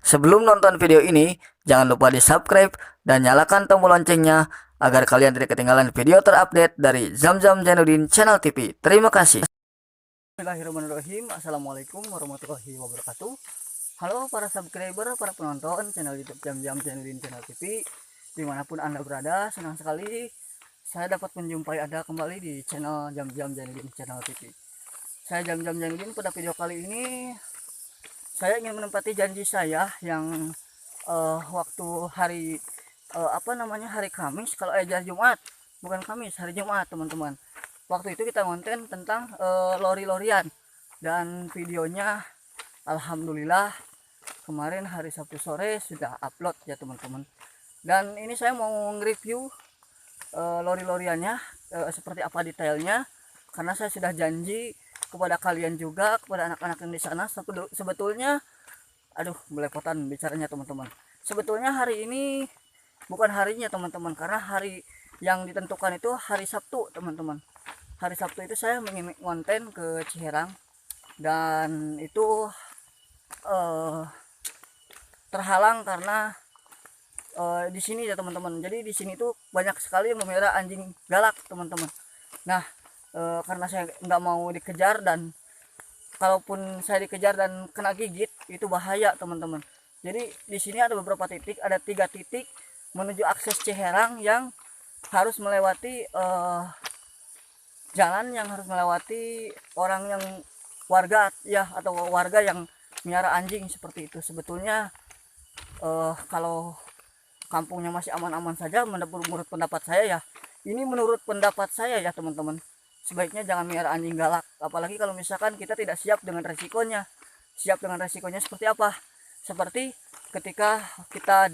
Sebelum nonton video ini, jangan lupa di subscribe dan nyalakan tombol loncengnya agar kalian tidak ketinggalan video terupdate dari Zamzam Jainuddin Channel TV. Terima kasih. Bismillahirrahmanirrahim. Assalamualaikum warahmatullahi wabarakatuh. Halo para subscriber, para penonton channel YouTube Zamzam Jainuddin Channel TV, dimanapun Anda berada. Senang sekali saya dapat menjumpai Anda kembali di channel Zamzam Jainuddin Channel TV. Saya Zamzam Jainuddin. Pada video kali ini saya ingin menempati janji saya yang waktu hari hari Kamis, kalau Jumat, bukan Kamis, hari Jumat teman-teman. Waktu itu kita konten tentang lori-lorian, dan videonya alhamdulillah kemarin hari Sabtu sore sudah upload ya teman-teman. Dan ini saya mau nge-review lori-loriannya, seperti apa detailnya, karena saya sudah janji kepada kalian juga, kepada anak-anak yang di sana. Sebetulnya belepotan bicaranya teman-teman. Sebetulnya hari ini bukan harinya teman-teman, karena hari yang ditentukan itu hari Sabtu teman-teman. Hari Sabtu itu saya ingin konten ke Ciherang, dan itu terhalang karena di sini ya teman-teman. Jadi di sini tuh banyak sekali yang memelihara anjing galak teman-teman. Nah, karena saya nggak mau dikejar, dan kalaupun saya dikejar dan kena gigit itu bahaya teman-teman. Jadi di sini ada beberapa titik, ada 3 titik menuju akses Ciherang yang harus melewati jalan yang harus melewati orang yang warga ya, atau warga yang melihara anjing seperti itu. Sebetulnya kalau kampungnya masih aman-aman saja, menurut pendapat saya ya, ini menurut pendapat saya ya teman-teman, sebaiknya jangan melihara anjing galak. Apalagi kalau misalkan kita tidak siap dengan resikonya. Siap dengan resikonya seperti apa? Seperti ketika kita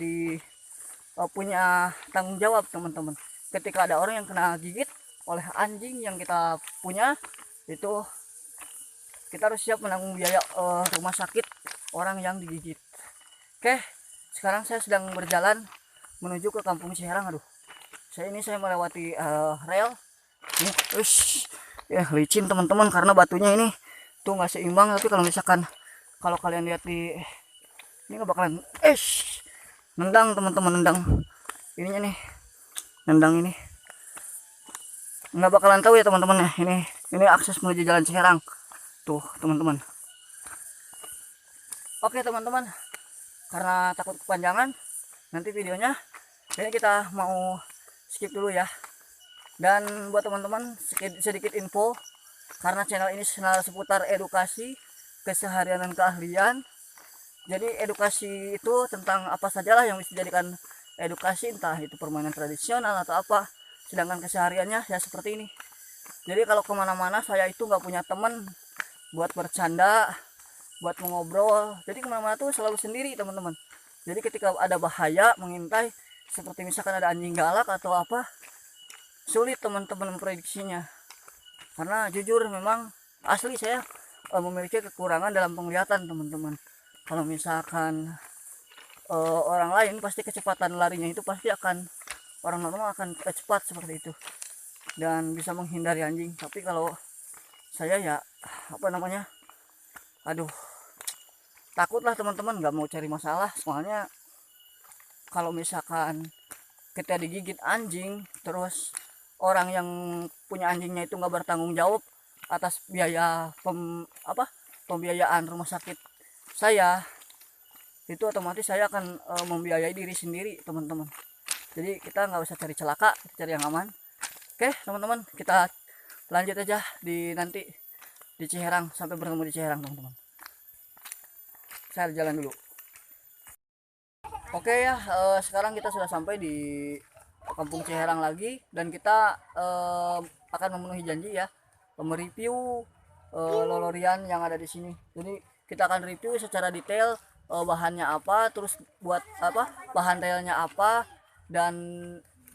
punya tanggung jawab teman-teman. Ketika ada orang yang kena gigit oleh anjing yang kita punya, itu kita harus siap menanggung biaya rumah sakit orang yang digigit. Oke, sekarang saya sedang berjalan menuju ke kampung Ciherang. Saya melewati rel. Ya licin teman-teman, karena batunya ini tuh nggak seimbang. Tapi kalau kalian lihat ini nggak bakalan nendang teman-teman, nendang ininya nih, nendang ini nggak bakalan tahu ya teman-teman ya. Ini akses menuju jalan Ciherang tuh teman-teman. Oke teman-teman, karena takut kepanjangan nanti videonya, ini kita mau skip dulu ya. Dan buat teman-teman sedikit info, karena channel ini channel seputar edukasi, keseharian dan keahlian. Jadi edukasi itu tentang apa sajalah yang bisa dijadikan edukasi, entah itu permainan tradisional atau apa. Sedangkan kesehariannya ya seperti ini. Jadi kalau kemana-mana saya itu nggak punya teman buat bercanda, buat mengobrol. Jadi kemana-mana tuh selalu sendiri teman-teman. Jadi ketika ada bahaya mengintai, seperti misalkan ada anjing galak atau apa, sulit teman-teman memprediksinya. Karena jujur memang asli saya memiliki kekurangan dalam penglihatan teman-teman. Kalau misalkan orang lain pasti kecepatan larinya itu pasti akan, orang normal akan cepat seperti itu dan bisa menghindari anjing. Tapi kalau saya ya takutlah teman-teman, nggak mau cari masalah. Soalnya kalau misalkan kita digigit anjing, terus orang yang punya anjingnya itu nggak bertanggung jawab atas biaya pembiayaan rumah sakit saya, itu otomatis saya akan membiayai diri sendiri teman-teman. Jadi kita nggak usah cari celaka, kita cari yang aman. Oke teman-teman, kita lanjut aja nanti di Ciherang. Sampai bertemu di Ciherang teman-teman. Saya jalan dulu. Oke ya, sekarang kita sudah sampai di kampung Ciherang lagi, dan kita akan memenuhi janji ya, mereview lolorian yang ada di sini. Jadi kita akan review secara detail bahannya apa, terus buat apa, bahan realnya apa, dan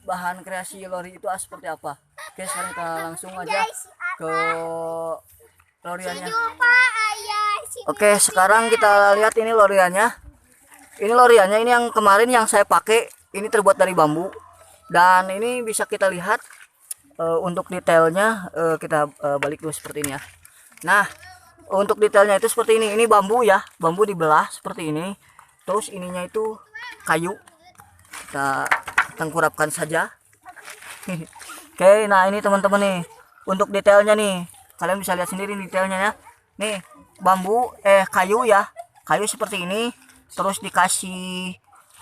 bahan kreasi lori itu seperti apa. Oke, sekarang kita langsung aja ke loriannya. Oke, sekarang kita lihat ini loriannya. Ini loriannya, ini yang kemarin yang saya pakai, ini terbuat dari bambu. Dan ini bisa kita lihat untuk detailnya, kita balik dulu seperti ini ya. Nah, untuk detailnya itu seperti ini bambu ya, bambu dibelah seperti ini. Terus ininya itu kayu, kita tengkurapkan saja. Oke, nah ini teman-teman nih untuk detailnya nih, kalian bisa lihat sendiri detailnya ya. Nih bambu kayu ya, kayu seperti ini, terus dikasih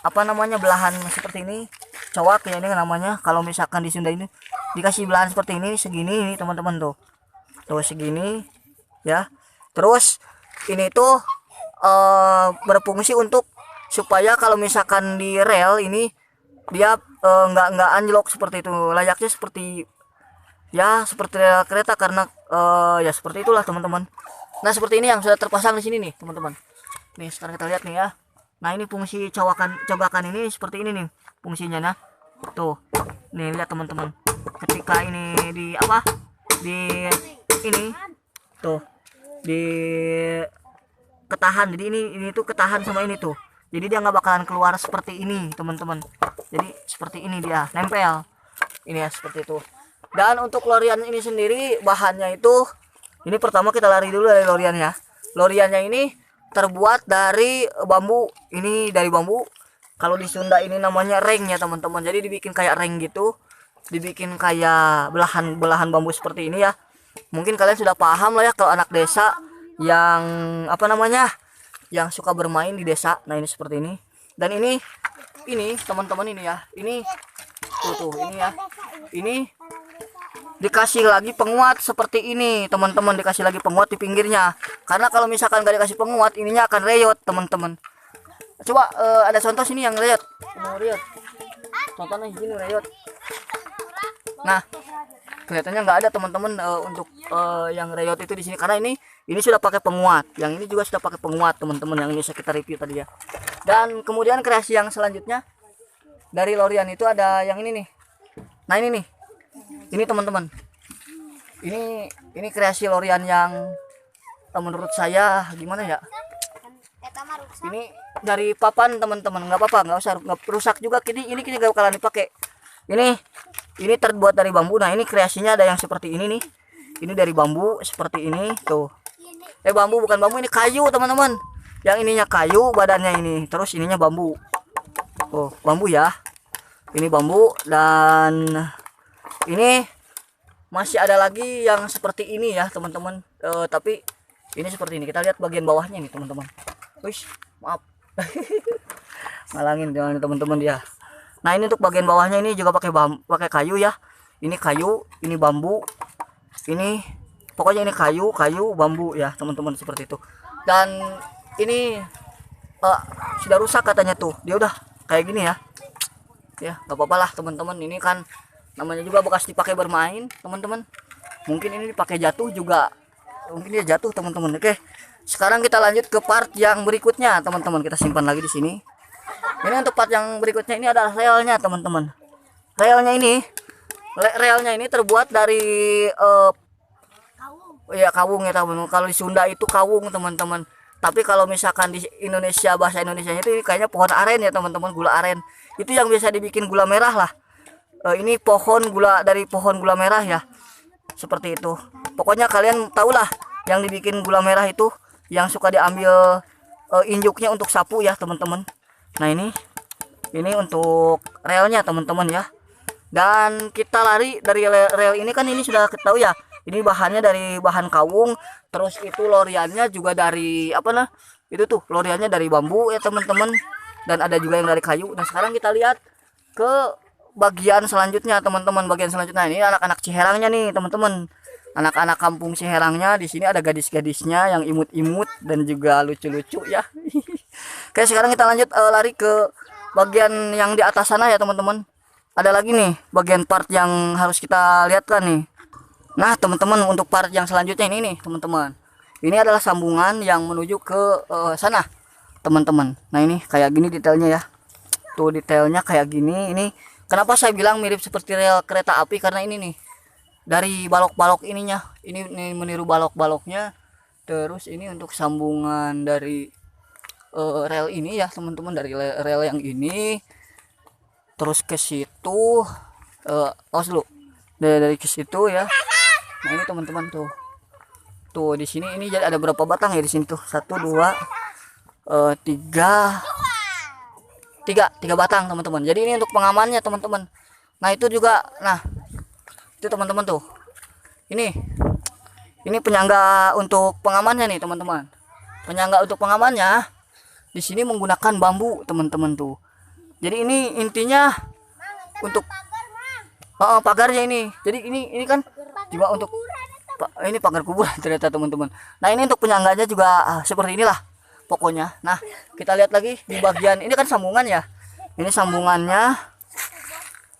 apa namanya, belahan seperti ini, cowak ya ini namanya kalau misalkan di Sunda ini, dikasih belahan seperti ini segini nih teman-teman tuh segini ya. Terus ini tuh berfungsi untuk supaya kalau misalkan di rel ini dia nggak anjlok seperti itu, layaknya seperti ya seperti rel kereta, karena ya seperti itulah teman-teman. Nah seperti ini yang sudah terpasang di sini nih teman-teman. Nih sekarang kita lihat nih ya. Nah ini fungsi cobakan ini seperti ini nih fungsinya. Nah tuh nih lihat teman-teman, ketika ini di apa, di ini tuh di ketahan, jadi ini tuh ketahan sama ini tuh, jadi dia nggak bakalan keluar seperti ini teman-teman. Jadi seperti ini dia nempel ini ya, seperti itu. Dan untuk lorian ini sendiri bahannya itu, ini pertama kita lari dulu dari lorian ya. Loriannya ini terbuat dari bambu, ini dari bambu. Kalau di Sunda ini namanya reng ya teman-teman. Jadi dibikin kayak reng gitu, dibikin kayak belahan bambu seperti ini ya. Mungkin kalian sudah paham lah ya kalau anak desa yang apa namanya, yang suka bermain di desa. Nah ini seperti ini. Dan ini teman-teman ini ya, ini tuh ini ya, ini dikasih lagi penguat seperti ini teman-teman, dikasih lagi penguat di pinggirnya, karena kalau misalkan gak dikasih penguat ininya akan reyot teman-teman. Coba ada contoh sini yang reyot, contohnya gini reyot. Nah kelihatannya nggak ada teman-teman untuk yang reyot itu di sini, karena ini sudah pakai penguat, yang ini juga sudah pakai penguat teman-teman, yang ini saya kita review tadi ya. Dan kemudian kreasi yang selanjutnya dari lorian itu ada yang ini nih. Nah ini nih, ini teman-teman, ini kreasi lorian yang menurut saya gimana ya, ini dari papan teman-teman, nggak apa-apa, nggak usah, nggak rusak juga. Ini nggak bakalan dipakai. Ini terbuat dari bambu. Nah ini kreasinya ada yang seperti ini nih, ini dari bambu seperti ini tuh. Bambu bukan bambu, ini kayu teman-teman. Yang ininya kayu badannya ini, terus ininya bambu. Oh bambu ya, ini bambu. Dan ini masih ada lagi yang seperti ini ya teman-teman, tapi ini seperti ini. Kita lihat bagian bawahnya nih teman-teman. Wih maaf ngalangin jangan teman-teman dia. Nah ini untuk bagian bawahnya ini juga pakai kayu ya. Ini kayu, ini bambu, ini pokoknya ini kayu bambu ya teman-teman, seperti itu. Dan ini sudah rusak katanya tuh, dia udah kayak gini ya. Ya nggak apa-apa lah teman-teman, ini kan namanya juga bekas dipakai bermain teman-teman. Mungkin ini dipakai jatuh juga, mungkin dia jatuh teman-teman. Oke sekarang kita lanjut ke part yang berikutnya teman-teman, kita simpan lagi di sini. Ini untuk part yang berikutnya, ini adalah relnya teman-teman. Relnya ini terbuat dari ya kawung ya teman-teman. Kalau di Sunda itu kawung teman-teman, tapi kalau misalkan di Indonesia, bahasa Indonesianya itu kayaknya pohon aren ya teman-teman, gula aren. Itu yang bisa dibikin gula merah lah. Ini dari pohon gula merah ya, seperti itu. Pokoknya kalian tahulah yang dibikin gula merah itu, yang suka diambil injuknya untuk sapu ya teman-teman. Nah ini untuk relnya teman-teman ya. Dan kita lari dari rel ini kan, ini sudah ketahui ya, ini bahannya dari bahan kawung. Terus itu loriannya juga dari apa nah, itu tuh loriannya dari bambu ya teman-teman. Dan ada juga yang dari kayu. Nah sekarang kita lihat ke bagian selanjutnya teman-teman. Bagian selanjutnya ini anak-anak Ciherangnya nih teman-teman, anak-anak kampung Ciherangnya. Di sini ada gadis-gadisnya yang imut-imut dan juga lucu-lucu ya. Oke sekarang kita lanjut lari ke bagian yang di atas sana ya teman-teman. Ada lagi nih bagian part yang harus kita lihat kan nih. Nah teman-teman, untuk part yang selanjutnya ini nih teman-teman, ini adalah sambungan yang menuju ke sana teman-teman. Nah ini kayak gini detailnya ya, tuh detailnya kayak gini. Ini kenapa saya bilang mirip seperti rel kereta api, karena ini nih dari balok-balok ininya, ini meniru balok-baloknya. Terus ini untuk sambungan dari rel ini ya teman-teman, dari rel yang ini terus ke situ, awas dulu, dari ke situ ya. Nah ini teman-teman tuh di sini ini jadi ada berapa batang ya di sini tuh, 1 2 3 tiga batang teman-teman. Jadi ini untuk pengamannya teman-teman. Nah itu juga, nah itu teman-teman tuh, ini penyangga untuk pengamannya nih teman-teman. Penyangga untuk pengamannya di sini menggunakan bambu teman-teman tuh. Jadi ini intinya untuk pagarnya ini. Jadi ini kan juga untuk ini pagar kuburan ternyata teman-teman. Nah ini untuk penyangganya juga seperti inilah pokoknya. Nah kita lihat lagi di bagian ini kan sambungan ya. Ini sambungannya.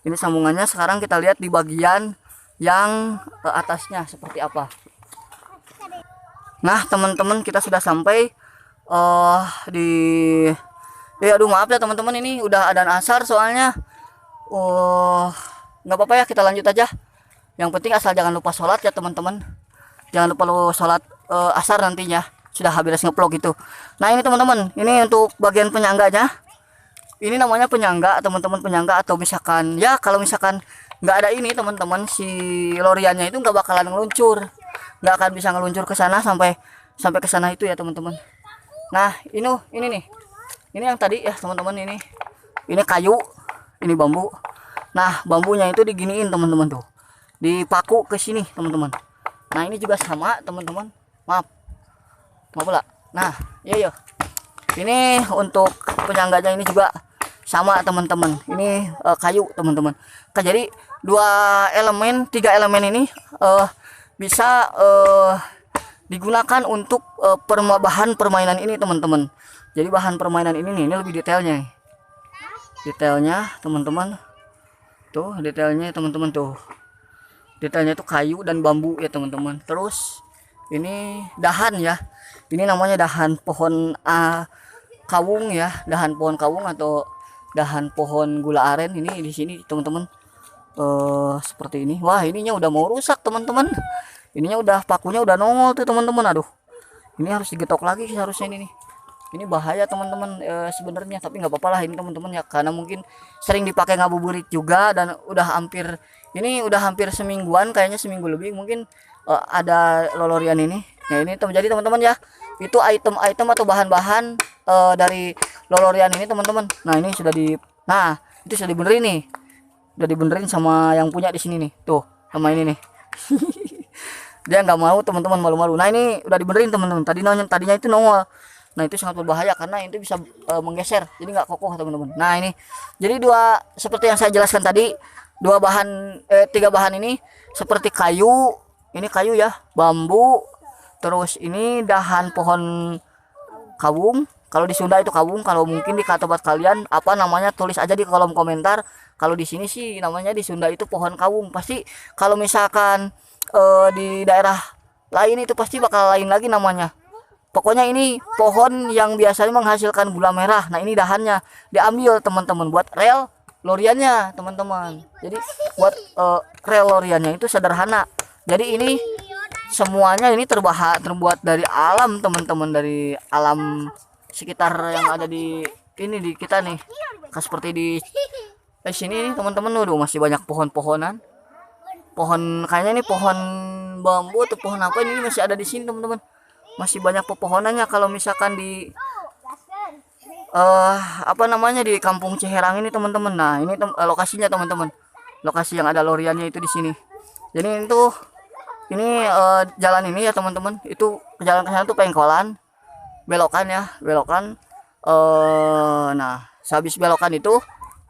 Ini sambungannya. Sekarang kita lihat di bagian yang atasnya seperti apa. Nah teman-teman, kita sudah sampai di aduh maaf ya teman-teman, ini udah adzan asar soalnya. Nggak apa-apa ya, kita lanjut aja. Yang penting asal jangan lupa sholat ya teman-teman. Jangan lupa lo sholat asar nantinya sudah habis ngeplog itu. Nah ini teman-teman, ini untuk bagian penyangganya. Ini namanya penyangga teman-teman, penyangga. Atau misalkan ya kalau misalkan nggak ada ini teman-teman, si loriannya itu nggak bakalan ngeluncur, nggak akan bisa ngeluncur ke sana sampai ke sana itu ya teman-teman. Nah ini nih, ini yang tadi ya teman-teman, ini kayu, ini bambu. Nah bambunya itu diginiin teman-teman tuh, dipaku ke sini teman-teman. Nah ini juga sama teman-teman, maaf lah. Nah iya, ini untuk penyangganya ini juga sama teman-teman. Ini kayu teman-teman. Jadi tiga elemen ini bisa digunakan untuk bahan permainan ini teman-teman. Jadi bahan permainan ini nih, ini lebih detailnya teman-teman. Tuh detailnya teman-teman tuh. Detailnya itu kayu dan bambu ya teman-teman. Terus ini dahan ya. Ini namanya dahan pohon kawung ya, dahan pohon kawung atau dahan pohon gula aren. Ini di sini teman-teman. Seperti ini. Wah, ininya udah mau rusak teman-teman. Ininya udah, pakunya udah nongol tuh teman-teman. Aduh. Ini harus digetok lagi seharusnya ini nih. Ini bahaya teman-teman sebenarnya, tapi nggak apa-apa lah ini teman-teman ya, karena mungkin sering dipakai ngabuburit juga dan udah hampir semingguan, kayaknya seminggu lebih mungkin ada lolorian ini. Nah ini jadi teman-teman ya, itu item-item atau bahan-bahan dari lolorian ini teman-teman. Nah ini itu sudah dibenerin nih, udah dibenerin sama yang punya di sini nih, tuh sama ini nih. Dia nggak mau teman-teman, malu-malu. Nah ini udah dibenerin teman-teman. Tadinya itu nongol. Nah itu sangat berbahaya karena itu bisa menggeser, jadi nggak kokoh teman-teman. Nah ini jadi seperti yang saya jelaskan tadi, tiga bahan ini seperti kayu, ini kayu ya, bambu, terus ini dahan pohon kawung. Kalau di Sunda itu kawung, kalau mungkin di tempat kalian apa namanya tulis aja di kolom komentar. Kalau di sini sih namanya di Sunda itu pohon kawung. Pasti kalau misalkan di daerah lain itu pasti bakal lain lagi namanya. Pokoknya ini pohon yang biasanya menghasilkan gula merah. Nah ini dahannya diambil teman-teman buat rel loriannya teman-teman. Jadi buat rel loriannya itu sederhana. Jadi ini semuanya ini terbuat dari alam teman-teman, dari alam sekitar yang ada di kita nih. Seperti di sini nih teman-teman, masih banyak pohon-pohonan. Pohon kayaknya ini pohon bambu atau pohon apa ini masih ada di sini teman-teman. Masih banyak pepohonannya kalau misalkan di di Kampung Ciherang ini teman-teman. Nah ini lokasinya teman-teman, lokasi yang ada loriannya itu di sini. Jadi itu jalan ini ya teman-teman, itu jalan ke sana tuh pengkolan, belokan. Nah sehabis belokan itu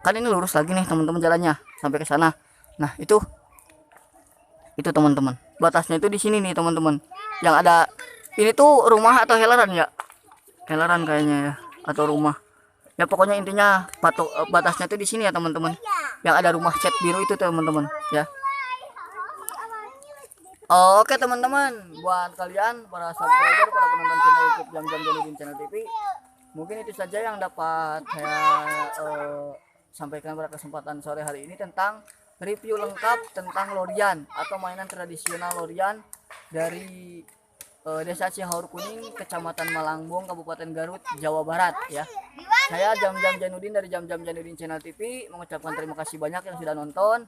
kan ini lurus lagi nih teman-teman jalannya sampai ke sana. Nah itu teman-teman, batasnya itu di sini nih teman-teman. Yang ada ini tuh rumah atau helaran ya? Helaran kayaknya ya, atau rumah. Ya pokoknya intinya batasnya tuh di sini ya teman-teman. Yang ada rumah cat biru itu teman-teman ya. Oke teman-teman, buat kalian para subscriber, para penonton channel YouTube Jam-Jam Janudin Channel TV, mungkin itu saja yang dapat saya sampaikan pada kesempatan sore hari ini tentang review lengkap tentang lorian atau mainan tradisional lorian dari Desa Cihaur Kuning, Kecamatan Malangbong, Kabupaten Garut, Jawa Barat ya. Saya Jam-Jam Janudin dari Jam-Jam Janudin Channel TV mengucapkan terima kasih banyak yang sudah nonton.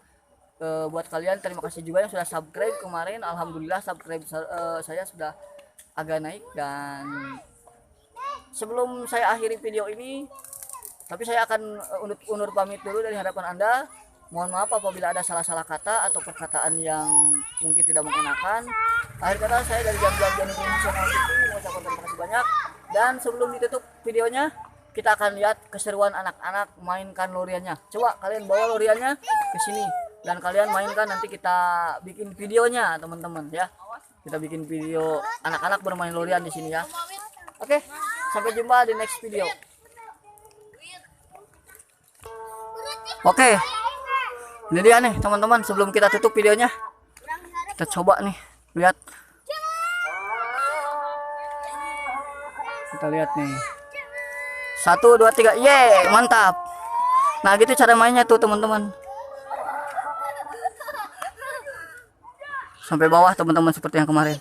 Buat kalian terima kasih juga yang sudah subscribe kemarin. Alhamdulillah subscribe saya sudah agak naik. Dan sebelum saya akhiri video ini, Tapi saya akan undur pamit dulu dari hadapan Anda. Mohon maaf apabila ada salah-salah kata atau perkataan yang mungkin tidak mengenakan. Akhir kata saya dari Jam-Jam Janudin Channel TV mengucapkan terima kasih banyak. Dan sebelum ditutup videonya, kita akan lihat keseruan anak-anak mainkan loriannya. Coba kalian bawa loriannya ke sini dan kalian mainkan, nanti kita bikin videonya teman-teman ya. Kita bikin video anak-anak bermain lorian di sini ya. Oke, sampai jumpa di next video. Oke. Ini dia nih teman-teman, sebelum kita tutup videonya, kita coba nih lihat. Kita lihat nih. 1, 2, 3, yeay, mantap. Nah gitu cara mainnya tuh teman-teman. Sampai bawah teman-teman seperti yang kemarin.